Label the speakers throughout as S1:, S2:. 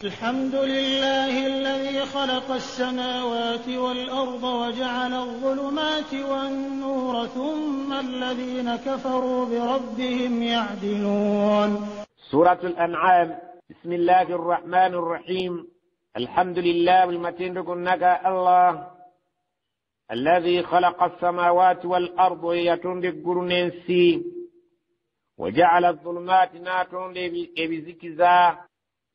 S1: الحمد لله الذي خلق السماوات والأرض وجعل الظلمات والنور ثم الذين كفروا بربهم يعدلون.
S2: سورة الأنعام. بسم الله الرحمن الرحيم. الحمد لله والمتين لكنك الله الذي خلق السماوات والأرض يتندق قرنسي وجعل الظلمات ناتون بزكزا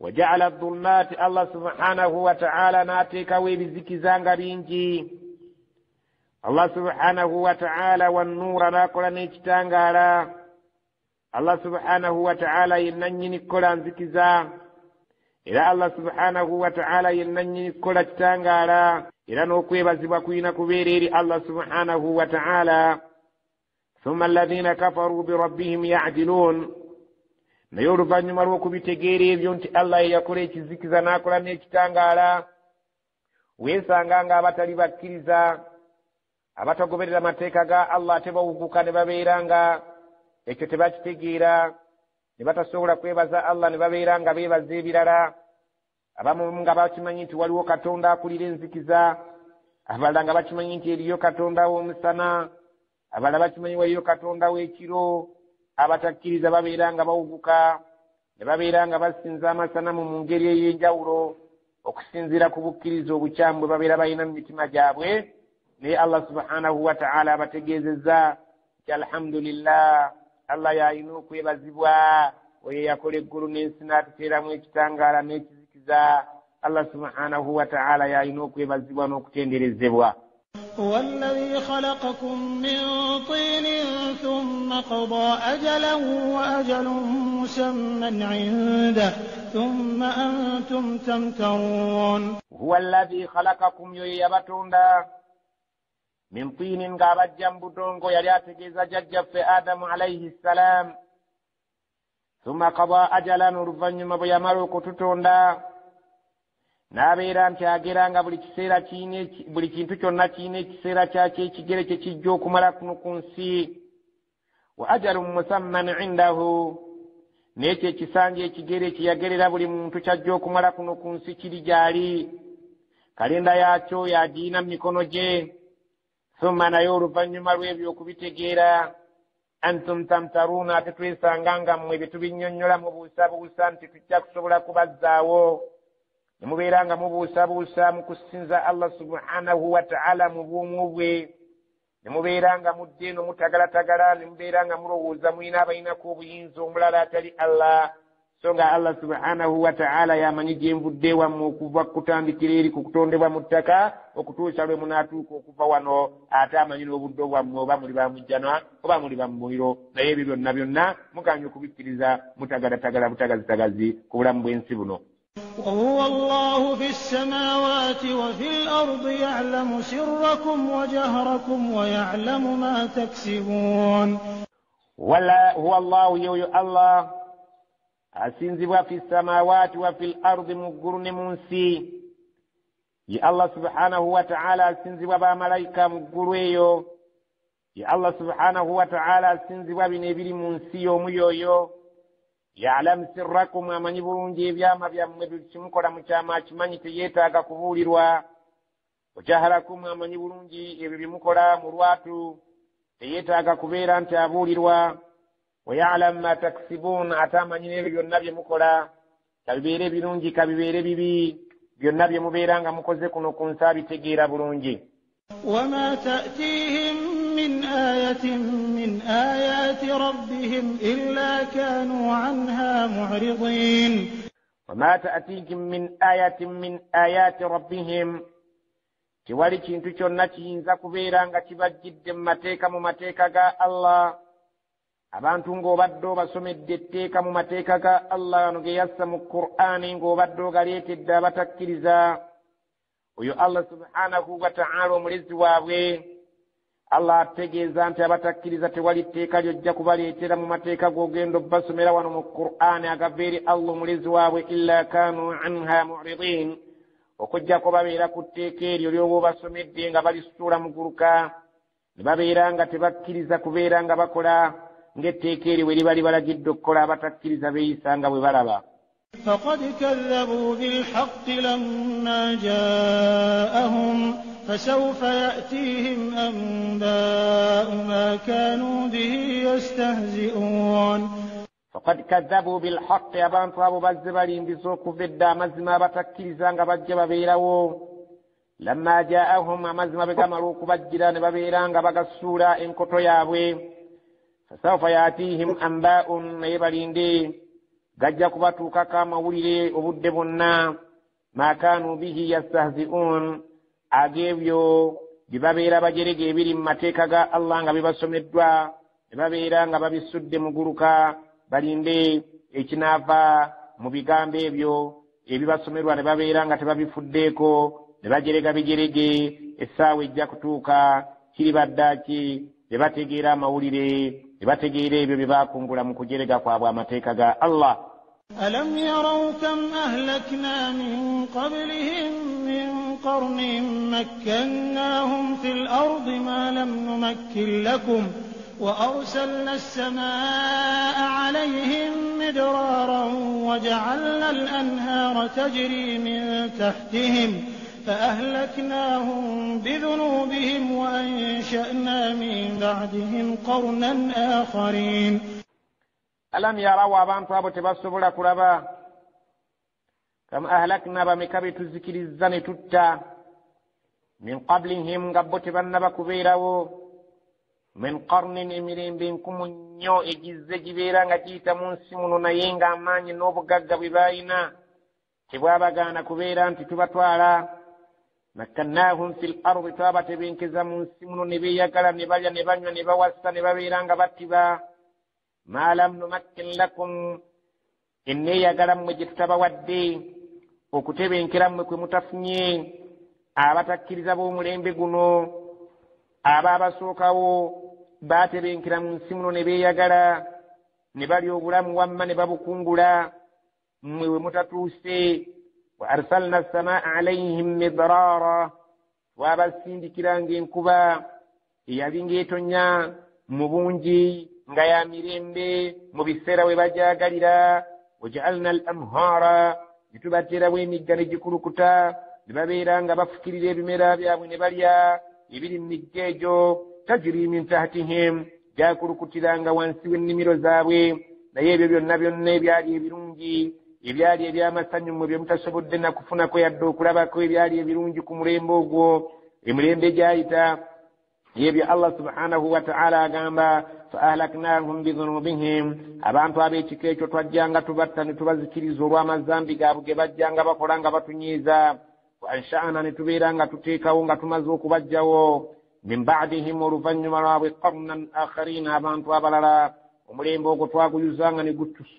S2: وجعل الظلمات الله سبحانه وتعالى ناتيك وبزكزا غرينجي الله سبحانه وتعالى والنور ناكل نيشتانغارا الله سبحانه وتعالى ينني كل زكزا إلى الله سبحانه وتعالى ينني كل تانغارا إلى نوكوي بزبا كوينا كبيري الله سبحانه وتعالى ثم الذين كفروا بربهم يعدلون نيور فانيمار وكبيتغيري بيونتي الله يكوري كزكزا ناكولا نيكتانغالا ويسانغانغا باتالي باكيريزا abatagoberera mateeka ga Allah tebawuguka ne babeeranga ekyo tebakitegeera ne batasobola kwebaza Allah ne babeeranga beebaza ebirala abamu nga bakimanyi nti waliwo Katonda akulira enzikiza abalala nga bakimanyi nti eriyo Katonda w'omusana abalala bakimanyi waliyo Katonda w'ekiro abatakkiriza babeeranga bawuguka ne babeeranga basinza amasanamu mu ngeri ey'enjawulo okusinziira ku bukkiriza obukyambwe babeera balina mu mitima gyabwe naye Allah subhanahu wa ta'ala abategeezezza nti alhamdulillah Allah yalina okwebazibwa oyo yakola eggulu n'ensi n'atuteeramu ekitangaala n'ekizikiza Allah subhanahu wa ta'ala yalina okwebazibwa n'okutenderezebwa.
S1: هو الذي خلقكم من طين ثم قضى أجلا وأجل مسمى عنده ثم أنتم تمترون.
S2: هو الذي خلقكم يبتوندا من طين غابت جنب دونغو يلياتكيز ججف آدم عليه السلام ثم قضى أجلا رفن مبيمرو كتتوندا n'abeera nti ageranga buli kintu kyonna kiina ekiseera kyakyo ekigere kye kijja okumala kuno ku nsi wa ajalun musamman indahu n'ekyo ekisanja ekigere kyeyagerera buli muntu kyajja okumala kuno ku nsi kiri gyali kalenda yaakyo yagiina mu mikono gye thumma naye oluvannyuma lw'ebyo okubitegeera antum tamtaruuna ate twesanga nga mmwe bye tubinnyonnyola mubuusabuusa nti tujja kusobola kubazzaawo ne mubeeranga mubuusabuusa mu kusinza Allah subhanahu wa ta'ala mu bw'omu bwe ne mubeeranga mudde eno mutagalatagala ne mubeeranga mulowooza mulina abalinako obuyinza omulala atali Allah so nga Allah subhanahu wa ta'ala yamanyi gye mvudde wammwe okuva kutandikira eri ku kutondebwa mu ttaka okutuusa lwe munaatuuka okuva wano ate amanyi n'obudde bwammwe oba muli ba mujjana oba muli ba muliro naye ebyo byonna byonna mukanya okubikkiriza mutagalatagala butagazitagazi ku bulamu bw'ensi buno.
S1: وهو الله في السماوات وفي الأرض يعلم سركم وجهركم ويعلم ما تكسبون.
S2: هو الله يو الله asinzibwa fi samawati wa fil ardi muggulu ne mu nsi ye Allah subhanahu wa ta'ala asinzibwa bamalayika muggulu eyo ye Allah subhanahu wa ta'ala asinzibwa bino ebiri mu nsi y'omu yoyo ya'lam sirrakum amanyi bulungi ebyama byammwe bikimukola mu kyama akimanyi teyeetaaga kubuulirwa wajaharakum amanyi bulungi ebyo bimukola mu lwatu teyeetaaga kubeera nti abuulirwa ويعلم ما تكسبون atamanyi n'ebyo byonna bye mukola kabibeere birungi kabibeere bibi byonna bye mubeera nga mukoze kuno ku nsi abitegeera bulungi.
S1: وما تأتيهم من آية من آيات ربهم إلا كانوا عنها معرضين.
S2: وما تأتيهم من آية من آيات ربهم kiwali kintu kyonna kiyinza kubeera nga kibajjidde mu mateeka mu mateeka ga Allah abantu ng'obadde obasomedde etteeka mu mateeka ga Allah ano ge yassa mu Qur'ani ng'obadde ogaleetedde abatakkiriza oyo Allah subhanahu wa ta'ala omulezi waabwe Allah ategeeza nti abatakkiriza tewali tteeka lyojja kubaleetera mu mateeka g'ogenda obbasomera wano mu Qur'ani agava eri Allah omulezi waabwe illa kaanu anha mu'ridin okujjako babeera ku tteeka eryo ly'oba obasomedde nga balisuula mu guluka ne babeera nga tebakkiriza kubeera nga bakola ng'etteeka eryo bwe liba libalagidde okukola abatakkiriza beeyisa nga bwe balaba.
S1: فقد كذبوا بالحق لما جاءهم فسوف يأتيهم أنباء ما كانوا به يستهزئون
S2: فقد كذبوا بالحق أبان طابوا بالزبالين بسوق في الدامز ما بتكيزان بجب بيلو لما جاءهم مزم بكمروك بجران ببيران بقصورا إن كتو يابوي فسوف يأتيهم أنباء نيبالين دي gajja kubatuukako amawulire obudde bonna ma kaanu bihi yastahzi'uun ageebyo bye babeera bajerege ebiri mu mateeka ga Allah nga bibasomeddwa ne babeera nga babisudde mu guluka balinde ekinaava mu bigambo ebyo ebibasomerwa ne babeera nga tebabifuddeeko ne bajerega bijerege essaawa ejja kutuuka kiribaddaaki ne bategeera amawulire ne bategeera ebyo bye baakungula mu kujerega kwabwe amateeka ga Allah.
S1: ألم يروا كم أهلكنا من قبلهم من قرن مكناهم في الأرض ما لم نمكن لكم وأرسلنا السماء عليهم مدرارا وجعلنا الأنهار تجري من تحتهم فأهلكناهم بذنوبهم وأنشأنا من بعدهم قرنا آخرين
S2: ألم يروا أبان طابو تبصبوا لكربا كم أهلكنا بمكبي تذكر الزن تتا من قبلهم قبوت بنبا كبيرو من قرن إمرين بينكم نيو إجز جبيرا نتيتا منسمون نينغا ماني نوبو غاقا بباينا تبابا غانا كبيرا تتبطوالا مكناهم في الأرض طابت بينكزا منسمون نبيا كلا نبايا نبايا نباوسا نبايا غباتبا ما لم نمكن لكم إني يقلم مجتب ودي وكتب إنكرام متفني أبا تكيرزابو ملين بغنو أبا بسوكاو باتب إنكرام سمنو نبي يقلا نبالي وغلام وما نبابو كنغلا متتوسي وأرسلنا السماء عليهم مدرارا وابا السين كرانجين كبا يابينجي تنيا مبونجي nga ya mirembe mu biseera we bajagalira waja'alna al-anhara nitubatera bw'emigga ne gikulukuta ne babeera nga bafukirira ebimera byabwe ne balya ebiri mu migga egyo tajiri min tahtihim gyakulukutiranga wansi w'ennimiro zaabwe naye ebyo byonna byonna ebyali ebirungi ebyali ebyamasanyu mu bye mutasobodde na kufunako yadde okulabako ebyali ebirungi ku mulembe ogwo emirembe gyayita ebyo Allah subhanahu wa ta'ala agamba فأهلكناهم بذنوبهم abantu ab'ekika ekyo twajjanga tubatta ne tubazikiriza olw'amazambi gaabwe ge bajjanga bakola nga batunyiiza wa ansha'na ne tubeera nga tuteekawo nga tumaze okubajjawo min ba'dihim oluvannyuma lwabwe qarnan akharina abantu abalala omulembe ogwo twaguyuzanga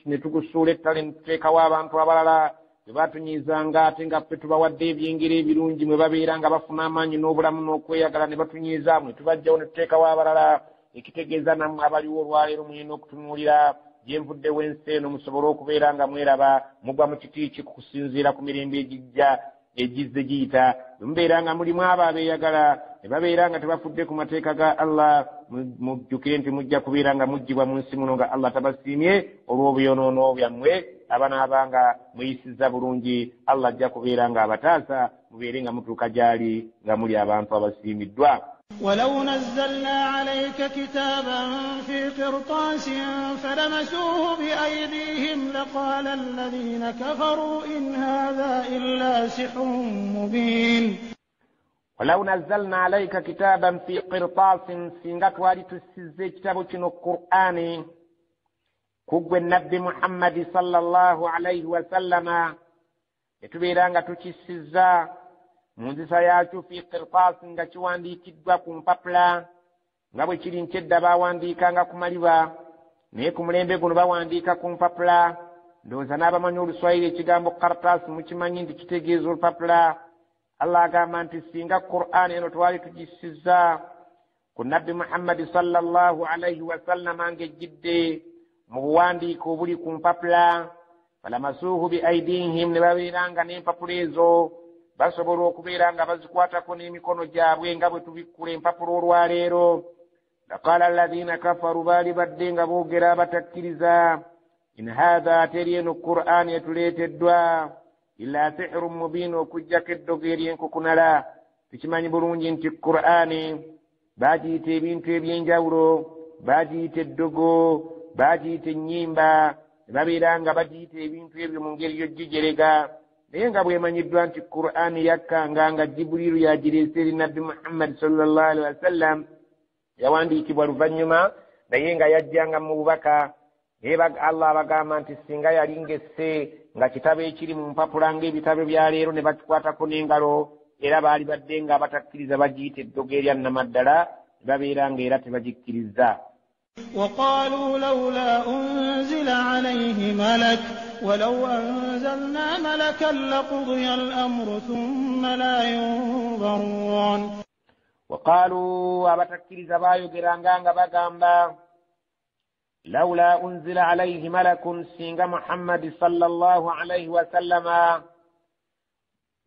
S2: ne tugusuula ettale ne tuteekawo abantu abalala bwe batunyiizanga ate nga ffe tubawadde ebyengeri ebirungi mwe babeera nga bafuna amaanyi n'obulamu n'okweyagala ne batunyiizaamu ne tubajjawo ne tuteekawo abalala ekitegeeza nammwe abaliwo olwaleero mulina okutunuulira gye nvuddewo ensi eno musobole okubeera nga mweraba mugwa mu kitiiki kusinziira ku mirembe egizze giyita bwe mubeera nga mulimu abo abeeyagala ne babeera nga tebafudde ku mateeka ga Allah mujjukire nti mujja kubeera nga muggyibwa mu nsi muno nga Allah tabasiimye olw'obuyonoono byammwe abanaaba nga muyisizza bulungi Allah ajja kubeera nga abataasa mubeere nga mutuuka gy'ali nga muli abantu abasiimiddwa.
S1: ولو نزلنا عليك كتابا في قرطاس فلمسوه بأيديهم لقال الذين كفروا إن هذا إلا سحر مبين
S2: ولو نزلنا عليك كتابا في قرطاس سنغت والي تسزي كتاب القرآن كوغو النبي محمد صلى الله عليه وسلم يتبيرanga tukisiza munzisa yakyo fi qirtas nga kiwandiikiddwa ku mpapula nga bwe kiri nkyedda bawandiikanga ku maliba naye ku mulembe guno bawandiika ku mpapula ndowooza n'abamanyi oluswayiri ekigambo qirtas mukimanyi nti kitegeeza olupapula Allah agamba nti singa Qur'an eno twali tugisiza ku nabbi Muhammad sallallahu alayhi wa sallam ng'ejjidde mu buwandiiko obuli ku mpapula falamasuuhu bi aidihim ne babeeranga n'empapula ezo basobola okubeera nga bazikwatako n'emikono gyabwe nga bwe tubikkula empapula olwaleero laqala alladhina kafaru baali badde nga boogera abatakkiriza in hadha teriyenu qur'an yetuleeteddwa illa sihrun mubin okujjako eddogo eryenkukunala tukimanyi bulungi nti qur'ani baagiyita ebintu ebyenjawulo baagiyita eddogo baagiyita ennyimba ne babeera nga bagiyita ebintu ebyo mu ngeri yojjijerega naye nga bwemanyiddwa nti qur'ani yakkanga nga jibuliru yagireese eri nabbi muhammadi sallallahu alaihi wasallam yawandiikibwa luvannyuma naye nga yajjanga mu bubaka naye allah abagamba nti singa yali ngesse nga kitabo ekiri mu mpapula ng'ebitabo bya leero ne bakikwatako n'engalo era baali badde nga batakkiriza bagiyita eddogo erya nnamaddala ne babeera ng'era tebagikkiriza.
S1: وقالوا لولا أنزل عليه ملك ولو أنزلنا ملكا لقضي الأمر ثم لا ينظرون.
S2: وقالوا أبتكرز بايو جرانغانغ بغامبا لولا أنزل عليه ملك سينغ محمد صلى الله عليه وسلم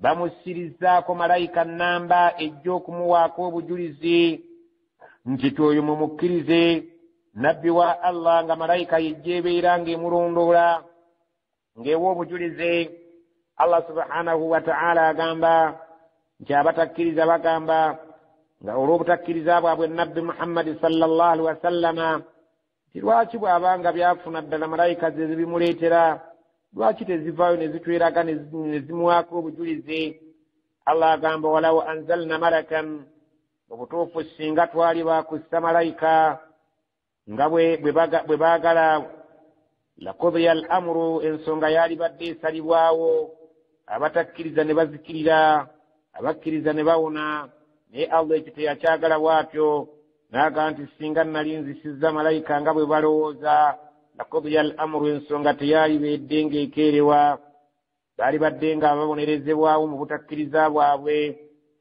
S2: bamusirizaako malayika nnamba ejja okumuwaako obujulizi nti twoyo mumukkirize nabbi wa allah nga malayika yejja ebeera ng'emulondoola ng'ewa obujulizi. allah subhanahu wa ta'ala agamba nti abatakkiriza bagamba nga olw'obutakkiriza bwabwe nabbi muhammadi sallallahu alaihi wasallama nti lwaki bw'abanga byafuna ddala malayika ze zibimuleetera lwaki tezivaayo ne zitweraga ne zimuwaako obujulizi. allah agamba walaw anzalna malakan obutuufu singa twali bakussa malayika nga bwe baagala laqudiya al amru ensonga yali badde esalibwawo abatakkiriza ne bazikirira abakkiriza ne bawona naye allah ekyo teyakyagala bw'atyo n'agamba nti singa nali nzisizza malayika nga bwe balowooza laqudiya al amru ensonga teyali beedde ng'ekeerewa baali badde nga babonerezebwawo mu butakkiriza bwabwe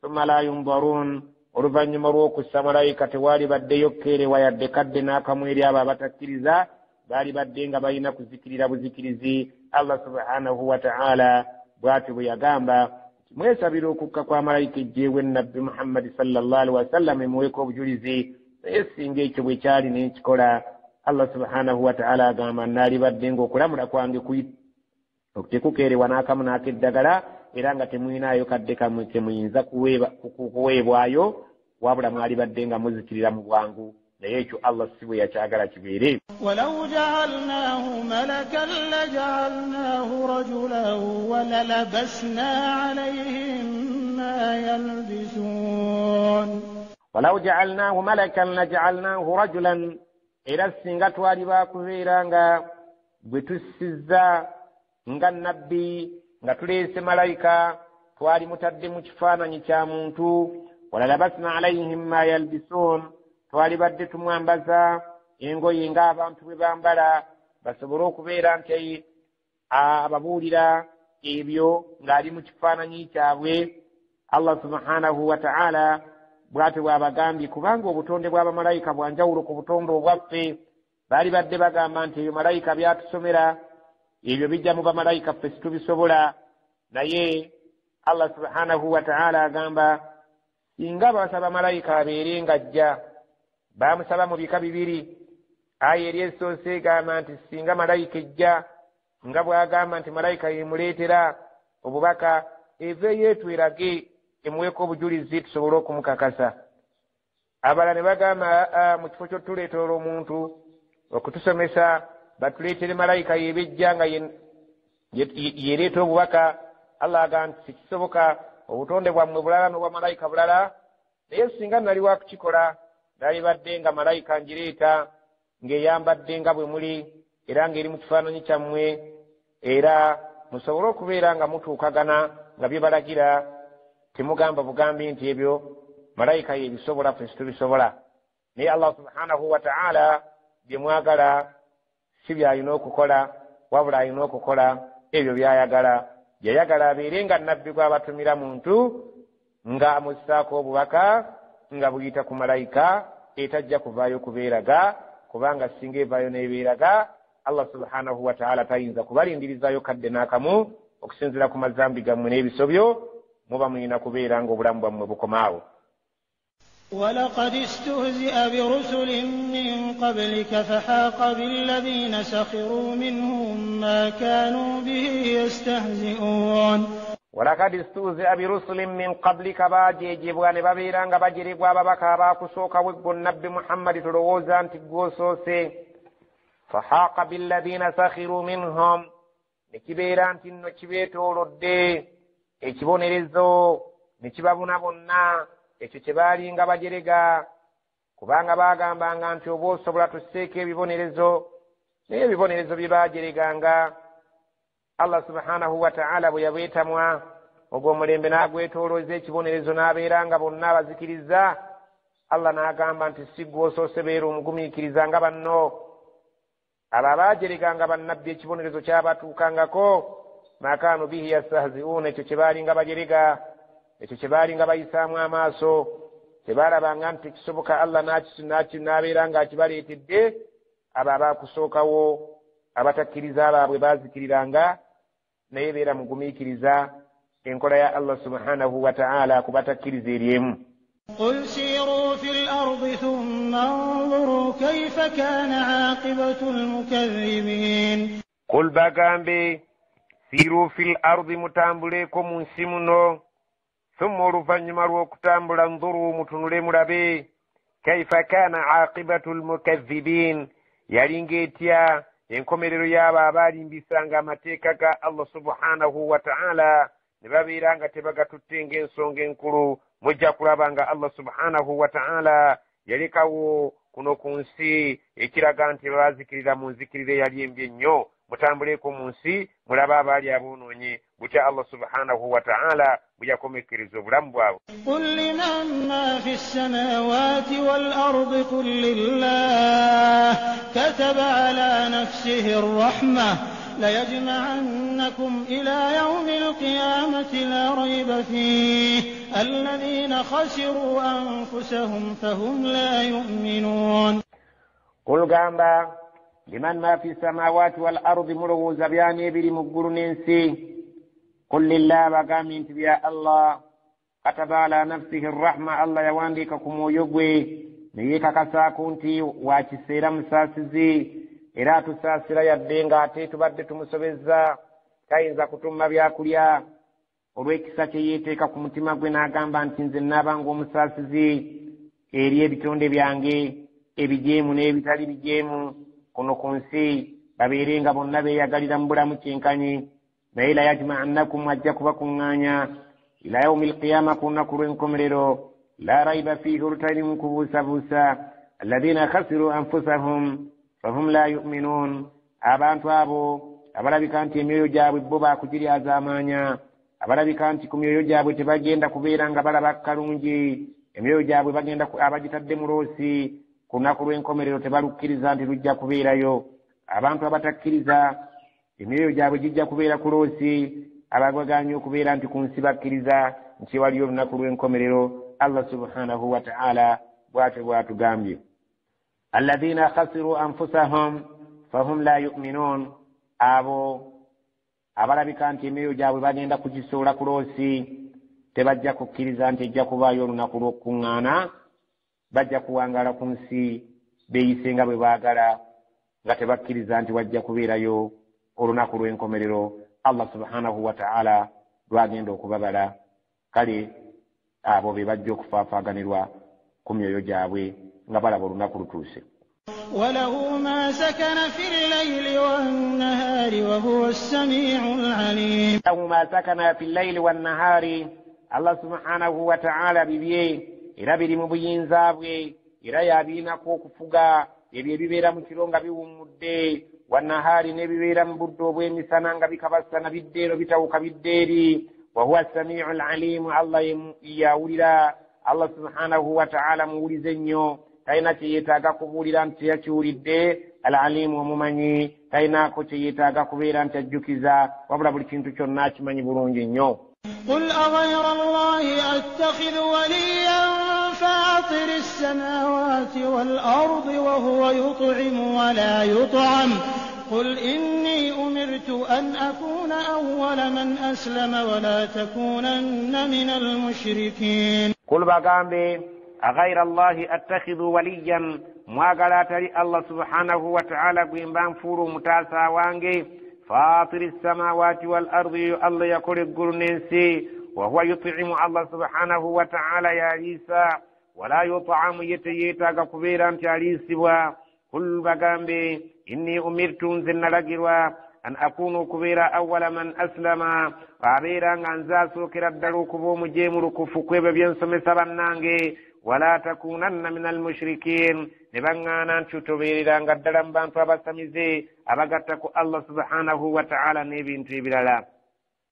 S2: thumma la yundarun oluvannyuma lw'okussa malayika tewaali baddeyo kkeerewa yadde kadde n'akamu eri abo abatakkiriza baali badde nga balina kuzikirira buzikirizi. allah subhanahu wa ta'ala bw'atyo bwe yagamba mwesabira okukka kwa malayika ejjeewe nabbi muhammadi sallallahu alaihi wasallam emuweeko obujulizi naye singa ekyo bwe kyali n'ekikola allah subhanahu wa ta'ala agamba naali badde ng'okulamula kwange tekukeerewa n'akamu n'akeddagala era nga temuyinaayo kadde kamwe kemuyinza kuweebwayo wabula mwali badde nga muzikirira mu bwangu naye ekyo allah si bwe yakyagala kibeere.
S1: ولو جعلناه ملكا لجعلناه رجلا وللبسنا عليهم ما يلبسون.
S2: ولو جعلناه ملكا لجعلناه رجلا era singa twali baakubeera nga bwe tussizza nga nabbi nga tuleese malayika twali mutadde mu kifaananyi kya muntu walalabasna alayhim ma yalbisuun twali badde tumwambaza engoye ng'abantu bwe bambala basobole okubeera nti ababuulira ebyo ng'ali mu kifaananyi kyabwe. allah subhanahu wa ta'ala bw'atyo bw'abagambye kubanga obutonde bw'abamalayika bwanjawulo ku butonde obwaffe baali badde bagamba nti ebyo malayika byatusomera ebyo bijja mu bamalayika ffe situbisobola naye allah subhanahu wa ta'ala agamba singa basaba malayika abeere ng'ajja bamusaba mu bika bibiri. aya eri esoose egamba nti singa malayika ejja nga bw'agamba nti malayika yemuleetera obubaka eveeyo etwerage emuweeko obujulizi tusobole okumukakasa. abala ne bagamba mu kifo ky'otuleetera omuntu okutusomesa batuleetere malayika yebejja nga yereeta obubaka. allah agamba nti sikisoboka obutonde bwammwe bulala n'obwa malayika bulala naye singa nali wa kukikola nali badde nga malayika ngireeta ng'eyambadde nga bwe muli era ng'eri mu kifaananyi kyammwe era musobole okubeera nga mutuukagana nga bye balagira temugamba bugambi nti ebyo malayika yebisobola ffe situbisobola. naye allah subhanahu wa ta'ala bye mwagala si by'alina okukola wabula alina okukola ebyo by'ayagala. yayagala abeere nga nabbi gw'abatumira muntu nga amussaako obubaka nga buyita ku malayika etajja kuvaayo kubeeraga kubanga singa evaayo n'ebeeraga allah subhanahu wa ta'ala tayinza kubalindirizaayo kadde n'akamu okusinziira ku mazambi gammwe n'ebisobyo muba mulina kubeera nga obulamu bwammwe bukomaawo.
S1: ولقد استهزئ برسل من قبلك فحاق بالذين سخروا منهم ما كانوا به يستهزئون
S2: ولقد استهزئ برسل من قبلك باجيجibwa ne babeera nga bajeribwa ababaka abaakusooka weggo nabbi muhammadi tolowooza nti gwosoose fahaqa billadhina sakhiru minhum ne kibeera nti nno kibeetoolodde ekibonerezo ne kibabuna bonna ekyo kye baalinga bajerega kubanga baagambanga nti oba osobola tusseeko ebibonerezo naye ebibonerezo bye baajereganga Allah subhanahu wa ta'ala bwe yabeetamwa ogwo omulembe n'agwetoolooza ekibonerezo n'abeera nga bonna abazikiriza Allah n'agamba nti si ggwe osoose beera omugumiikiriza nga banno abo abaajereganga bannabbi ekibonerezo kyabatuukangako ma kaanu bihi yastahzi'uuna ekyo kye baalinga bajerega ekyo kye baalinga bayisaamu amaaso kye baalabanga nti kisoboka Allah n'abeera nga akibaleetedde abo abaakusookawo abatakkiriza abaabwe baazikiriranga naye beera mugumiikiriza enkola ya Allah subhanahu wa ta'ala kubatakkiriza eryemu.
S1: قل سيروا في الأرض ثم انظروا كيف كان عاقبة المكذبين
S2: قل bagambe siru fil ardi mutambuleko mu nsi muno thumma oluvannyuma lw'okutambula nzuru mutunule mulabe kaifa kana aqibatu almukaththibin yalinga etya enkomerero y'abo abaalimbisanga amateeka ga Allah subhanahu wa ta'ala ne babeera nga tebagatutte ng'ensonga enkulu mujja kulaba nga Allah subhanahu wa ta'ala yalekawo kuno ku nsi ekiraga nti baazikirira mu nzikiriro eyali embi ennyo mutambuleko mu nsi mulabe abaali aboonoonye butya Allah subhanahu wa ta'ala bwe yakomekkereza obulamu bwabwe.
S1: قل لمن ما في السماوات والأرض قل لله كتب على نفسه الرحمة ليجمعنكم إلى يوم القيامة لا ريب فيه الذين خسروا أنفسهم فهم لا يؤمنون
S2: قل gamba liman ma fi samawati wal ardi mulowooza byani ebiri mu ggulu n'ensi qul lillah bagambi nti bya Allah kataba ala nafsihi rahma Allah yawandiika ku mwoyo gwe ne yeekakasaako nti wa kiseera musaasizi era atusaasira yadde ng'ate tubadde tumusobezza tayinza kutumma byakulya olw'ekisa kye yeeteeka ku mutima gwe n'agamba nti nze nnaabanga omusaasizi eri ebitonde byange ebijeemu n'ebitali bijeemu kuno ku nsi babeere nga bonna beeyagalira mu bulamu kyenkanyi naye la yajma'annakum ajja kubakuŋŋaanya ila yaumi alqiyama ku lunaku lw'enkomerero la raiba fiihi olutalimu kubuusabuusa alladhina khasiru anfusahum fahum la yu'minuun abantu abo abalabika nti emyoyo gyabwe bo baakugiryazaamaanya abalabika nti ku myoyo gyabwe tebagenda kubeera nga balaba kalungi emyoyo gyabwe bagenda abagitadde mu loosi ku lunaku lw'enkomerero tebalukkiriza nti lujja kubeerayo abantu abatakkiriza emyoyo gyabwe gijja kubeera ku loosi abagwaganya okubeera nti ku nsi bakkiriza nti waliyo olunaku lw'enkomerero Allah subhanahu wa ta'ala bw'atyo bw'atugambye alladhina khasiru anfusahum fahum la yu'minun abo abalabika nti emyoyo gyabwe bagenda kugisoola ku loosi tebajja kukkiriza nti ejja kubaayo olunaku lw'okukuŋŋaana bajja kuwangaala ku nsi beeyise nga bwe baagala nga tebakkiriza nti wajja kubeerayo olunaku lw'enkomerero Allah subhanahu wa ta'ala lwagenda okubabala kale abo be bajja okufaafaaganirwa ku myoyo gyabwe nga balaba olunaku lutuuse.
S1: وله ما سكن في الليل والنهار وهو السميع العليم
S2: له ما سكن في الليل والنهار الله سبحانه وتعالى bibye era biri mu buyinza bwe era yabiinako okufuga ebyo ebibeera mu kiro nga biwummudde wannahaari n'ebibeera mu budde obw'emisana nga bikabasana biddeero bitawuka biddeeri wahuwa samiu alalimu Allah yawulira Allah subhanahu wa ta'ala muwulize nnyo talina kye yeetaaga kubuulira nti yakiwulidde alalimu omumanyi talinaako kye yeetaaga kubeera nti ajjukiza wabula buli kintu kyonna akimanyi bulungi nnyo.
S1: قل أغير الله أتخذ وليا فاطر السماوات والأرض وهو يطعم ولا يطعم قل إني أمرت أن أكون أول من أسلم ولا تكونن من المشركين.
S2: قل بقامبي أغير الله أتخذ وليا مواغلاتري الله سبحانه وتعالى قيمبان فورو متاسا وانجي فاطر السماوات والأرض الله يقول القرنسي وهو يطعم الله سبحانه وتعالى يا عيسى ولا يطعم يتيتا كبيرا تعيسوا كل بغامبي إني أمرت زن لقروا أن أكون كبيرا أول من أسلم وعبيرا أنزا سوكر الدلو كبو مجيمر كفوكوب بينسم سبنانجي ولا تكونن من المشركين نبغانا تشوتوبيرا قدرن بان فبسميزي أبغتكو الله سبحانه وتعالى نبي انتبلا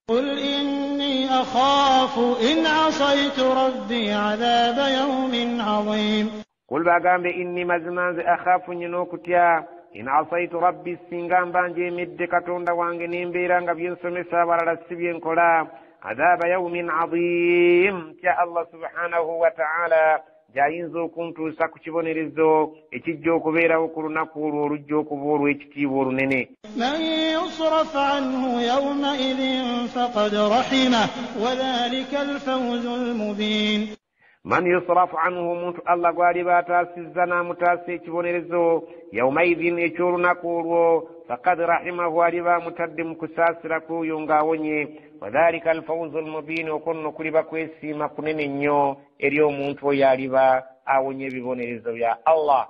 S1: قل إني أخاف إن عصيت ربي عذاب يوم عظيم
S2: قل بغامبي إني مزمان أخاف نينوكتيا إن عصيت ربي السنغام بانجي مدكتون دوانجي نيمبيرا بينسمي سابر السبين كلا عذاب يوم عظيم يا الله سبحانه وتعالى جاينزو كنتو ساكوشيبوني رزو اتجو كبيرا وكرونا كورو رجو كبورو اتتيبورو نيني
S1: من يصرف عنه يومئذ فقد رحمه وذلك الفوز المبين
S2: من يصرف عنه منت الله غالبا تاسزنا متاسي تشبوني رزو يومئذ اتشورنا كورو فقد رحمه غالبا متدم كساسركو يونغاوني وذلك الفوز المبين وكن كلبا كويسي مكنين نيو اريو منتو يالبا اوني بيبوني رزو يا الله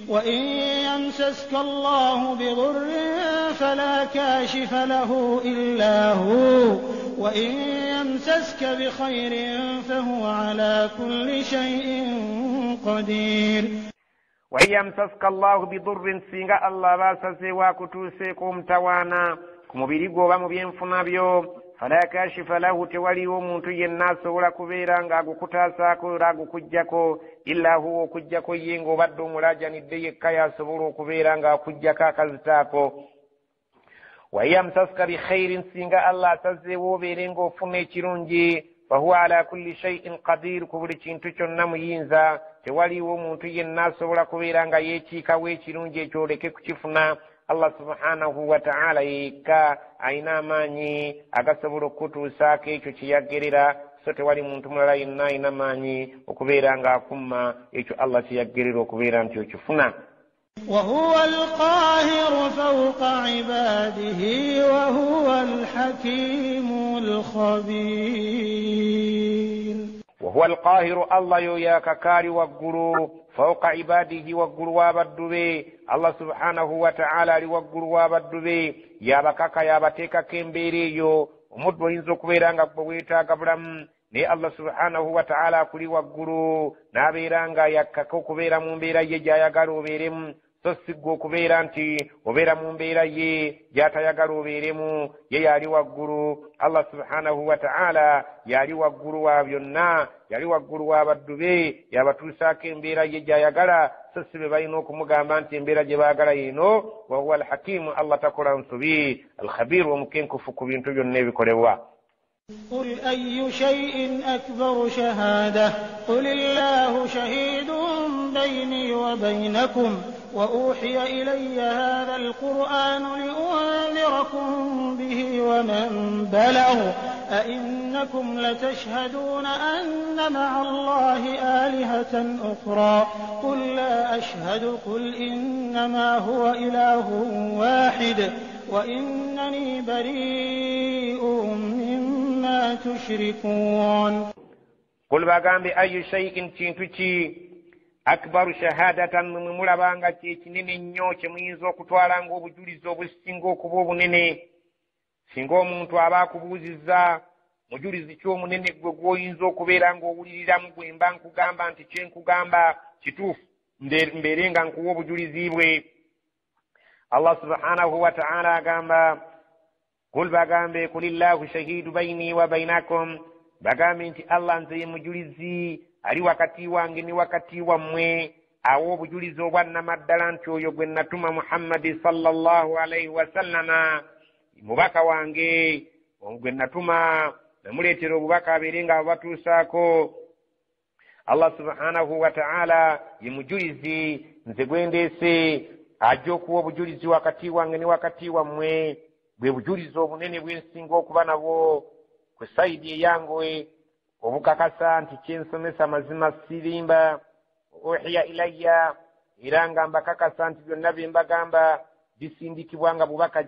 S1: وإن يمسسك الله بضر فلا كاشف له إلا هو وإن يمسسك بخير فهو على كل شيء قدير
S2: وإن يمسسك الله بضر سينغا الله باسسي وكتوسيكم توانا كمبيريغو بامبينفنا بيو فلا كاشف له تولي ومنتو الناس ولا كبيرا غاغو كتاساكو راغو كجاكو إلا هو كجاكو ينغو بدو ملاجان الدي كايا سبورو كبيرا غاغو كجاكا كزتاكو ويمسسك بخير سينغا الله تزيو بيرينغو فني تشيرونجي فهو على كل شيء قدير كبرتين تشنم ينزا تولي ومنتو الناس ولا كبيرا غا يچيكا ويچيرونجي چورeke kuchifuna Allah subhanahu wa ta'ala yeka aina manyi agasaburo kutuusaako ekyo kyeyagerera so tewali muntu mulala yenna aina manyi okubeera nga akumma ekyo Allah kyeyagerera okubeera nti okifuna
S1: وهو القاهر فوق عباده وهو الحكيم الخبير
S2: وهو القاهر الله يا ككاري وغلو فوق عباده وغلو وابدوبي الله سبحانه وتعالى وغلو وابدوبي يا بكاكا يا باتيكا كمبيريو umuddo yinza okubeera nga bwetaaga bulamu naye Allah subhanahu wa ta'ala kuli waggulu n'abeera nga yakkako okubeera mu mbeera ye gy'ayagala obeeremu so sigwa okubeera nti obeera mu mbeera ye gy'atayagala obeeremu ye yali waggulu Allah subhanahu wa ta'ala yali waggulu wa byonna yali waggulu wa baddu be yabatuusaako embeera ye gy'ayagala so si be balina okumugamba nti embeera gye baagala yino wa huwa alhakimu Allah takola nsobi alkhabiru omukenkufu ku bintu byonna ebikolebwa
S1: قل أي شيء أكبر شهادة قل الله شهيد بيني وبينكم وأوحي إلي هذا القرآن لأنذركم به ومن بلغ أئنكم لتشهدون أن مع الله آلهة أخرى قل لا أشهد قل إنما هو إله واحد وإنني بريء مما تشركون
S2: قل باغامبي أي شيء تنتشي akbaru shahadatan mulabanga kyekinene nnyo kyemuyinza okutwalanga obujulizi obusinga okuba obunene singa omuntu aba akubuuzizza mujulizi ky'omunene gwe gw'oyinza okubeera ng'owuliriramu bwe mba nkugamba nti kyenkugamba kituufu mbeere nga nkuwa obujulizi bwe Allah subhanahu wa ta'ala agamba kul bagambe kulillahu shahidu baini wa bainakum bagambe nti Allah nze ye mujulizi ali wakati wange ni wakati wammwe awo obujulizi obwannamaddala nti oyo gwe natuma Muhammadi sallallahu alayhi wa sallama mubaka wange gwe natuma namuleetera obubaka abeere nga bubatuusaako Allah subhanahu wa ta'ala ye mujulizi nze gwendeese ajja okuwa obujulizi wakati wange ni wakati wammwe bwe bujulizi obunene bwensinga okuba nabwo ku sayidi eyange obukakasa nti kyensomesa mazima sirimba uhiya ilayya iranga mbakakasa nti byonna bye mbagamba bisindikibwa nga bubaka